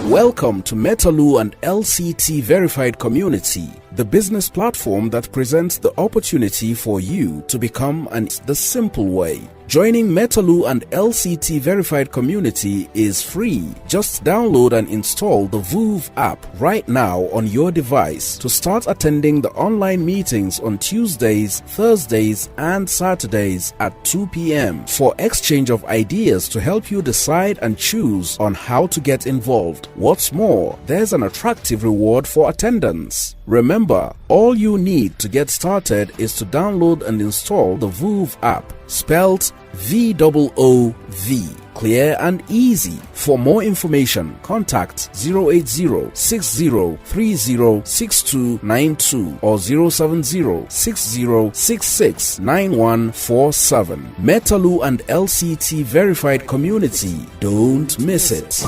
Welcome to Metalu and LCT Verified Community, the business platform that presents the opportunity for you to become the simple way. Joining Metalu and LCT Verified Community is free. Just download and install the VOOV app right now on your device to start attending the online meetings on Tuesdays, Thursdays, and Saturdays at 2 p.m. for exchange of ideas to help you decide and choose on how to get involved. What's more, there's an attractive reward for attendance. Remember, all you need to get started is to download and install the VOOV app, spelled VOOV. Clear and easy. For more information, contact 080-6030-6292 or 070-6066-9147. Metalu and LCT Verified Community. Don't miss it.